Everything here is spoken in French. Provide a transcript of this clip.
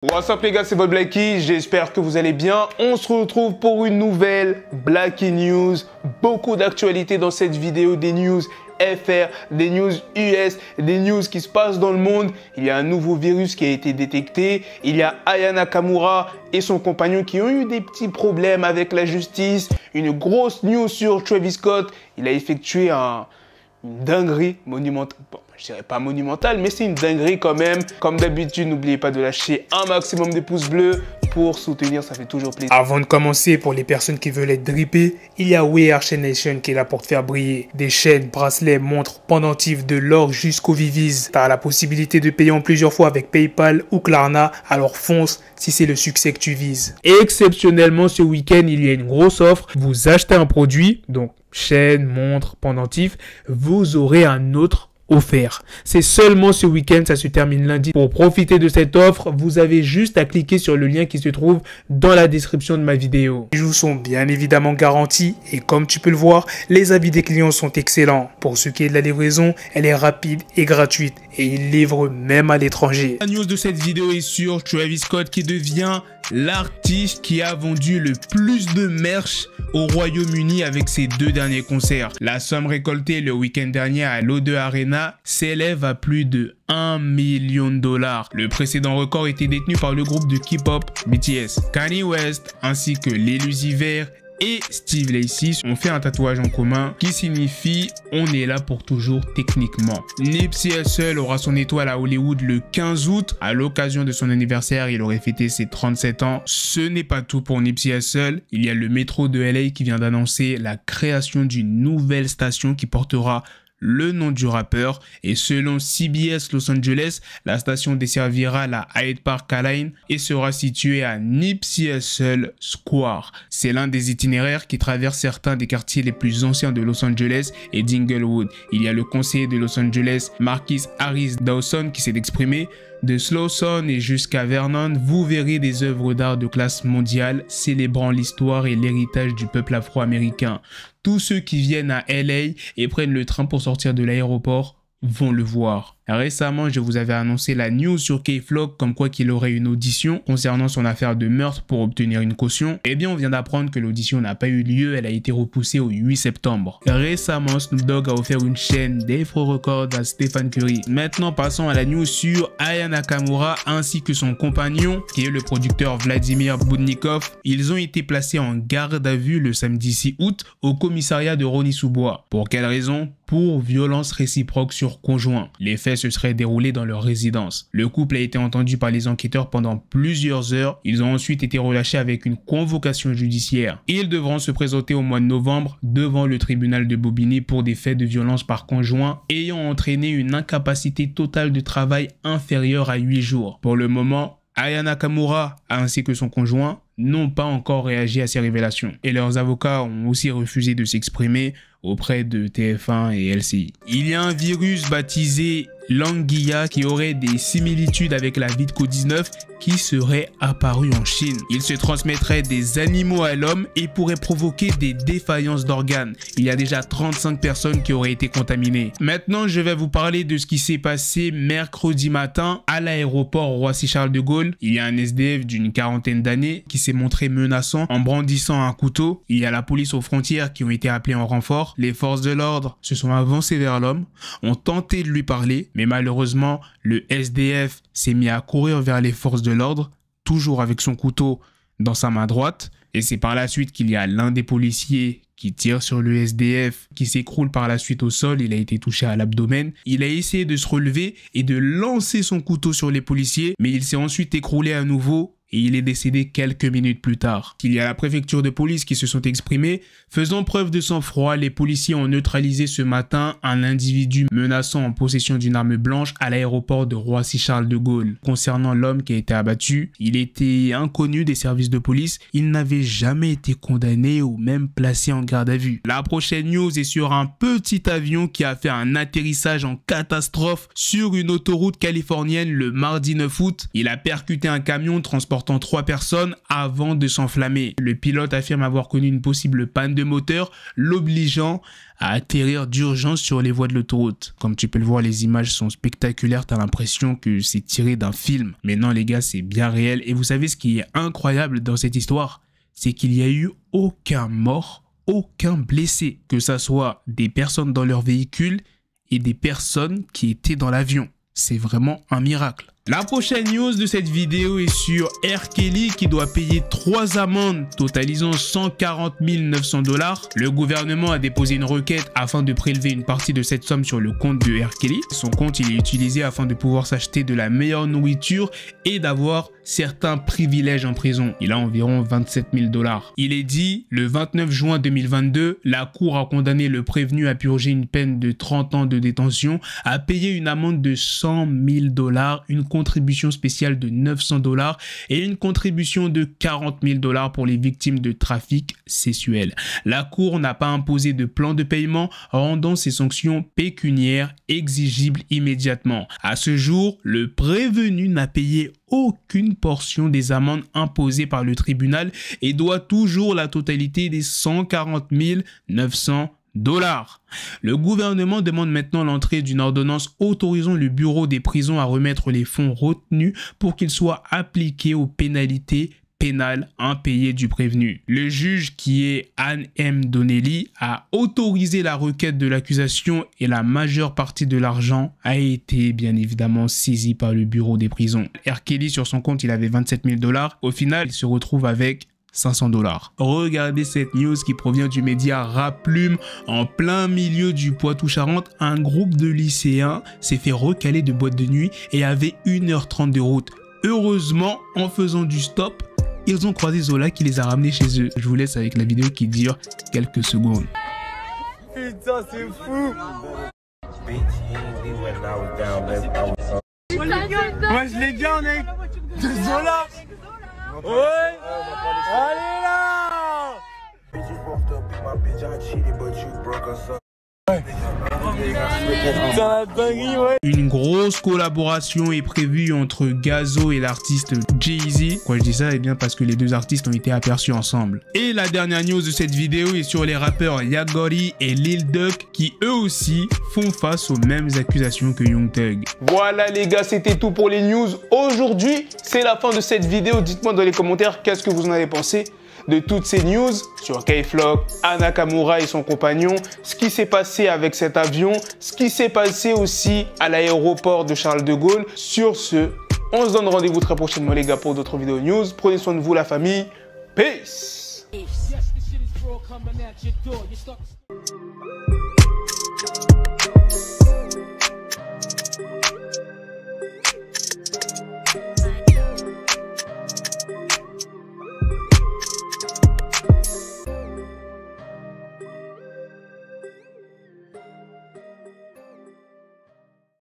What's up les gars, c'est votre Blacky, j'espère que vous allez bien. On se retrouve pour une nouvelle Blacky News. Beaucoup d'actualités dans cette vidéo, des news FR, des news US, des news qui se passent dans le monde. Il y a un nouveau virus qui a été détecté. Il y a Aya Nakamura et son compagnon qui ont eu des petits problèmes avec la justice. Une grosse news sur Travis Scott. Il a effectué une dinguerie monumentale. Bon, je dirais pas monumentale, mais c'est une dinguerie quand même. Comme d'habitude, n'oubliez pas de lâcher un maximum de pouces bleus pour soutenir, ça fait toujours plaisir. Avant de commencer, pour les personnes qui veulent être drippées, il y a We Are Chain Nation qui est là pour te faire briller. Des chaînes, bracelets, montres, pendentifs, de l'or jusqu'aux Viviz. Tu as la possibilité de payer en plusieurs fois avec PayPal ou Klarna, alors fonce si c'est le succès que tu vises. Exceptionnellement, ce week-end, il y a une grosse offre. Vous achetez un produit, donc chaîne, montre, pendentif, vous aurez un autre offert. C'est seulement ce week-end, ça se termine lundi. Pour profiter de cette offre, vous avez juste à cliquer sur le lien qui se trouve dans la description de ma vidéo. Les bijoux sont bien évidemment garantis et comme tu peux le voir, les avis des clients sont excellents. Pour ce qui est de la livraison, elle est rapide et gratuite et ils livrent même à l'étranger. La news de cette vidéo est sur Travis Scott qui devient l'artiste qui a vendu le plus de merch au Royaume-Uni avec ses 2 derniers concerts. La somme récoltée le week-end dernier à l'O2 Arena s'élève à plus de 1 million $. Le précédent record était détenu par le groupe de K-pop BTS. Kanye West ainsi que l'Elusiver et Steve Lacy ont fait un tatouage en commun qui signifie « On est là pour toujours » techniquement. Nipsey Hussle aura son étoile à Hollywood le 15 août. À l'occasion de son anniversaire, il aurait fêté ses 37 ans. Ce n'est pas tout pour Nipsey Hussle. Il y a le métro de LA qui vient d'annoncer la création d'une nouvelle station qui portera le nom du rappeur et selon CBS Los Angeles, la station desservira la Hyde Park Line et sera située à Nipsey Hussle Square. C'est l'un des itinéraires qui traverse certains des quartiers les plus anciens de Los Angeles et d'Inglewood. Il y a le conseiller de Los Angeles, Marquis Harris Dawson, qui s'est exprimé. De Slauson et jusqu'à Vernon, vous verrez des œuvres d'art de classe mondiale célébrant l'histoire et l'héritage du peuple afro-américain. Tous ceux qui viennent à LA et prennent le train pour sortir de l'aéroport vont le voir. Récemment, je vous avais annoncé la news sur K-Flock comme quoi qu'il aurait une audition concernant son affaire de meurtre pour obtenir une caution. Eh bien, on vient d'apprendre que l'audition n'a pas eu lieu, elle a été repoussée au 8 septembre. Récemment, Snoop Dogg a offert une chaîne d'Afro Records à Stephen Curry. Maintenant, passons à la news sur Aya Nakamura ainsi que son compagnon, qui est le producteur Vladimir Boudnikov. Ils ont été placés en garde à vue le samedi 6 août au commissariat de Rosny-sous-Bois. Pour quelle raison? Pour violence réciproque sur conjoint. Les faits se seraient déroulés dans leur résidence. Le couple a été entendu par les enquêteurs pendant plusieurs heures. Ils ont ensuite été relâchés avec une convocation judiciaire. Ils devront se présenter au mois de novembre devant le tribunal de Bobigny pour des faits de violence par conjoint ayant entraîné une incapacité totale de travail inférieure à 8 jours. Pour le moment, Aya Nakamura ainsi que son conjoint n'ont pas encore réagi à ces révélations. Et leurs avocats ont aussi refusé de s'exprimer auprès de TF1 et LCI. Il y a un virus baptisé l'Anguilla qui aurait des similitudes avec la VIDCO-19 qui serait apparu en Chine. Il se transmettrait des animaux à l'homme et pourrait provoquer des défaillances d'organes. Il y a déjà 35 personnes qui auraient été contaminées. Maintenant, je vais vous parler de ce qui s'est passé mercredi matin à l'aéroport Roissy-Charles de Gaulle. Il y a un SDF d'une quarantaine d'années qui s'est montré menaçant en brandissant un couteau. Il y a la police aux frontières qui ont été appelés en renfort. Les forces de l'ordre se sont avancées vers l'homme, ont tenté de lui parler, mais malheureusement, le SDF s'est mis à courir vers les forces de l'ordre, toujours avec son couteau dans sa main droite. Et c'est par la suite qu'il y a l'un des policiers qui tire sur le SDF, qui s'écroule par la suite au sol. Il a été touché à l'abdomen. Il a essayé de se relever et de lancer son couteau sur les policiers, mais il s'est ensuite écroulé à nouveau et il est décédé quelques minutes plus tard. Il y a la préfecture de police qui se sont exprimés. Faisant preuve de sang-froid, les policiers ont neutralisé ce matin un individu menaçant en possession d'une arme blanche à l'aéroport de Roissy-Charles de Gaulle. Concernant l'homme qui a été abattu, il était inconnu des services de police. Il n'avait jamais été condamné ou même placé en garde à vue. La prochaine news est sur un petit avion qui a fait un atterrissage en catastrophe sur une autoroute californienne le mardi 9 août. Il a percuté un camion transportant transportant 3 personnes avant de s'enflammer. Le pilote affirme avoir connu une possible panne de moteur, l'obligeant à atterrir d'urgence sur les voies de l'autoroute. Comme tu peux le voir, les images sont spectaculaires, t'as l'impression que c'est tiré d'un film. Mais non les gars, c'est bien réel. Et vous savez ce qui est incroyable dans cette histoire? C'est qu'il n'y a eu aucun mort, aucun blessé. Que ça soit des personnes dans leur véhicule et des personnes qui étaient dans l'avion. C'est vraiment un miracle. La prochaine news de cette vidéo est sur R. Kelly qui doit payer 3 amendes totalisant 140 900 $. Le gouvernement a déposé une requête afin de prélever une partie de cette somme sur le compte de R. Kelly. Son compte il est utilisé afin de pouvoir s'acheter de la meilleure nourriture et d'avoir certains privilèges en prison. Il a environ 27 000 $. Il est dit, le 29 juin 2022, la cour a condamné le prévenu à purger une peine de 30 ans de détention, à payer une amende de 100 000 $, une contribution spéciale de 900 $ et une contribution de 40 000 $ pour les victimes de trafic sexuel. La Cour n'a pas imposé de plan de paiement, rendant ces sanctions pécuniaires exigibles immédiatement. À ce jour, le prévenu n'a payé aucune portion des amendes imposées par le tribunal et doit toujours la totalité des 140 900 $. Le gouvernement demande maintenant l'entrée d'une ordonnance autorisant le bureau des prisons à remettre les fonds retenus pour qu'ils soient appliqués aux pénalités pénales impayées du prévenu. Le juge, qui est Anne M. Donnelly, a autorisé la requête de l'accusation et la majeure partie de l'argent a été bien évidemment saisie par le bureau des prisons. R. Kelly, sur son compte, il avait 27 000 $. Au final, il se retrouve avec 500 $. Regardez cette news qui provient du média Raplume. En plein milieu du Poitou-Charentes, un groupe de lycéens s'est fait recaler de boîte de nuit et avait 1h30 de route. Heureusement, en faisant du stop, ils ont croisé Zola qui les a ramenés chez eux. Je vous laisse avec la vidéo qui dure quelques secondes. Putain, c'est fou! Moi je l'ai bien, mec! De Zola! Ouais! Allez là! Une grosse collaboration est prévue entre Gazo et l'artiste Jay-Z. Pourquoi je dis ça? Eh bien parce que les deux artistes ont été aperçus ensemble. Et la dernière news de cette vidéo est sur les rappeurs Yagori et Lil Duck qui eux aussi font face aux mêmes accusations que Young Thug. Voilà les gars, c'était tout pour les news. Aujourd'hui, c'est la fin de cette vidéo. Dites-moi dans les commentaires qu'est-ce que vous en avez pensé de toutes ces news sur K-Flock, Nakamura et son compagnon, ce qui s'est passé avec cet avion, ce qui s'est passé aussi à l'aéroport de Charles de Gaulle. Sur ce, on se donne rendez-vous très prochainement les gars pour d'autres vidéos news. Prenez soin de vous la famille. Peace.